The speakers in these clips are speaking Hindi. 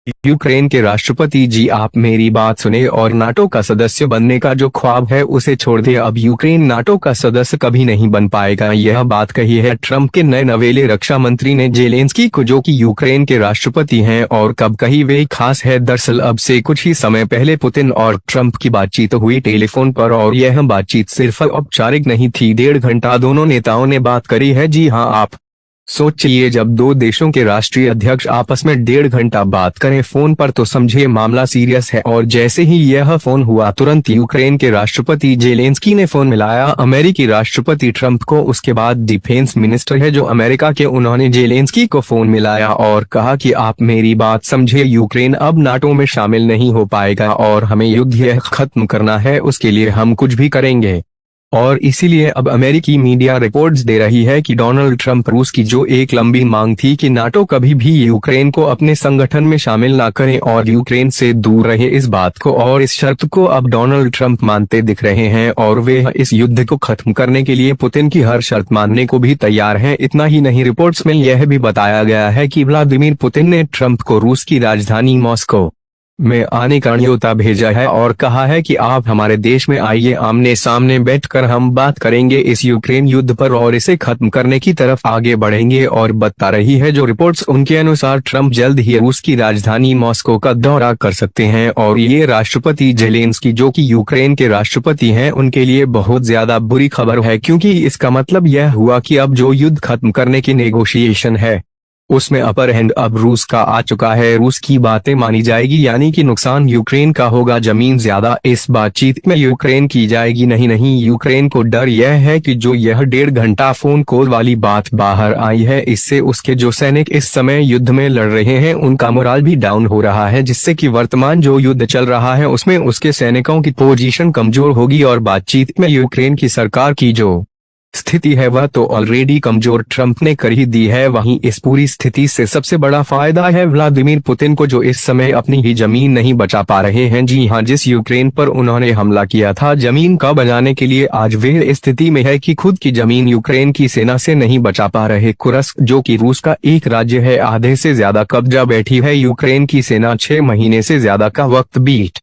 यूक्रेन के राष्ट्रपति जी, आप मेरी बात सुने और नाटो का सदस्य बनने का जो ख्वाब है उसे छोड़ दे। अब यूक्रेन नाटो का सदस्य कभी नहीं बन पाएगा। यह बात कही है ट्रंप के नए नवेले रक्षा मंत्री ने जेलेंस्की को, जो कि यूक्रेन के राष्ट्रपति हैं। और कब कही वे खास है। दरअसल अब से कुछ ही समय पहले पुतिन और ट्रंप की बातचीत हुई टेलीफोन पर, और यह बातचीत सिर्फ औपचारिक नहीं थी। 1.5 घंटा दोनों नेताओं ने बात करी है। जी हाँ, आप सोचिए, जब दो देशों के राष्ट्रीय अध्यक्ष आपस में 1.5 घंटा बात करें फोन पर तो समझे मामला सीरियस है। और जैसे ही यह फोन हुआ तुरंत यूक्रेन के राष्ट्रपति जेलेंस्की ने फोन मिलाया अमेरिकी राष्ट्रपति ट्रंप को। उसके बाद डिफेंस मिनिस्टर है जो अमेरिका के, उन्होंने जेलेंस्की को फोन मिलाया और कहा कि आप मेरी बात समझे, यूक्रेन अब नाटो में शामिल नहीं हो पाएगा और हमें युद्ध यह खत्म करना है, उसके लिए हम कुछ भी करेंगे। और इसीलिए अब अमेरिकी मीडिया रिपोर्ट्स दे रही है कि डोनाल्ड ट्रंप रूस की जो एक लंबी मांग थी कि नाटो कभी भी यूक्रेन को अपने संगठन में शामिल ना करें और यूक्रेन से दूर रहे, इस बात को और इस शर्त को अब डोनाल्ड ट्रंप मानते दिख रहे हैं। और वे इस युद्ध को खत्म करने के लिए पुतिन की हर शर्त मानने को भी तैयार हैं। इतना ही नहीं, रिपोर्ट्स में यह भी बताया गया है कि व्लादिमीर पुतिन ने ट्रंप को रूस की राजधानी मॉस्को में आने का न्योता भेजा है और कहा है कि आप हमारे देश में आइए, आमने सामने बैठकर हम बात करेंगे इस यूक्रेन युद्ध पर और इसे खत्म करने की तरफ आगे बढ़ेंगे। और बता रही है जो रिपोर्ट्स, उनके अनुसार ट्रंप जल्द ही रूस की राजधानी मॉस्को का दौरा कर सकते हैं। और ये राष्ट्रपति जेलेंस्की, जो कि यूक्रेन के राष्ट्रपति हैं, उनके लिए बहुत ज्यादा बुरी खबर है, क्योंकि इसका मतलब यह हुआ कि अब जो युद्ध खत्म करने की नेगोशिएशन है उसमें अपर हैंड अब रूस का आ चुका है। रूस की बातें मानी जाएगी, यानी कि नुकसान यूक्रेन का होगा, जमीन ज्यादा इस बातचीत में यूक्रेन की जाएगी। नहीं, यूक्रेन को डर यह है कि जो यह 1.5 घंटा फोन कॉल वाली बात बाहर आई है, इससे उसके जो सैनिक इस समय युद्ध में लड़ रहे हैं उनका मोराल भी डाउन हो रहा है, जिससे कि वर्तमान जो युद्ध चल रहा है उसमें उसके सैनिकों की पोजीशन कमजोर होगी और बातचीत में यूक्रेन की सरकार की जो स्थिति है वह तो ऑलरेडी कमजोर ट्रंप ने कर ही दी है। वहीं इस पूरी स्थिति से सबसे बड़ा फायदा है व्लादिमीर पुतिन को, जो इस समय अपनी ही जमीन नहीं बचा पा रहे हैं। जी हां, जिस यूक्रेन पर उन्होंने हमला किया था जमीन का बचाने के लिए, आज वे इस स्थिति में है कि खुद की जमीन यूक्रेन की सेना से नहीं बचा पा रहे। कुर्स्क, जो कि रूस का एक राज्य है, आधे से ज्यादा कब्जा बैठी है यूक्रेन की सेना। 6 महीने से ज्यादा का वक्त बीत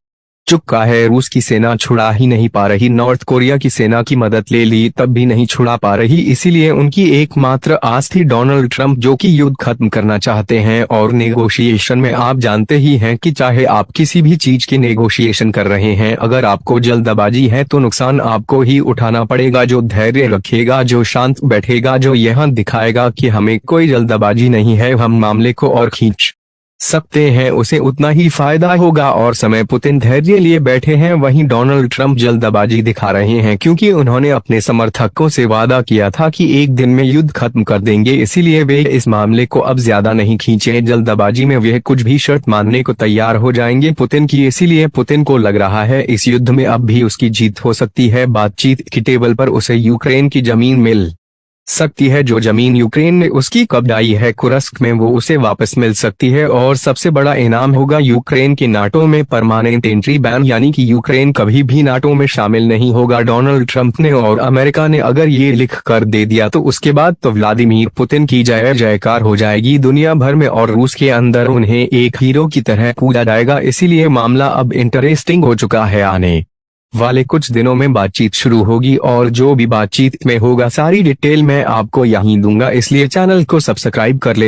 चुका है, रूस की सेना छुड़ा ही नहीं पा रही। नॉर्थ कोरिया की सेना की मदद ले ली तब भी नहीं छुड़ा पा रही। इसीलिए उनकी एकमात्र आस थी डोनाल्ड ट्रंप, जो कि युद्ध खत्म करना चाहते हैं। और नेगोशिएशन में आप जानते ही हैं कि चाहे आप किसी भी चीज की नेगोशिएशन कर रहे हैं, अगर आपको जल्दबाजी है तो नुकसान आपको ही उठाना पड़ेगा। जो धैर्य रखेगा, जो शांत बैठेगा, जो यह दिखाएगा कि हमें कोई जल्दबाजी नहीं है, हम मामले को और खींच सकते हैं, उसे उतना ही फायदा होगा। और समय पुतिन धैर्य लिए बैठे हैं, वहीं डोनाल्ड ट्रंप जल्दबाजी दिखा रहे हैं, क्योंकि उन्होंने अपने समर्थकों से वादा किया था कि एक दिन में युद्ध खत्म कर देंगे। इसीलिए वे इस मामले को अब ज्यादा नहीं खींचे। जल्दबाजी में वे कुछ भी शर्त मानने को तैयार हो जाएंगे पुतिन की। इसीलिए पुतिन को लग रहा है इस युद्ध में अब भी उसकी जीत हो सकती है। बातचीत की टेबल पर उसे यूक्रेन की जमीन मिल सकती है, जो जमीन यूक्रेन ने उसकी कब्जाई है कुर्स्क में, वो उसे वापस मिल सकती है। और सबसे बड़ा इनाम होगा यूक्रेन की नाटो में परमानेंट एंट्री बैन, यानी कि यूक्रेन कभी भी नाटो में शामिल नहीं होगा। डोनाल्ड ट्रंप ने और अमेरिका ने अगर ये लिख कर दे दिया तो उसके बाद तो व्लादिमीर पुतिन की जय जयकार हो जाएगी दुनिया भर में, और रूस के अंदर उन्हें एक हीरो की तरह पूजा जाएगा। इसीलिए मामला अब इंटरेस्टिंग हो चुका है। आने वाले कुछ दिनों में बातचीत शुरू होगी और जो भी बातचीत में होगा सारी डिटेल मैं आपको यहीं दूंगा, इसलिए चैनल को सब्सक्राइब कर ले।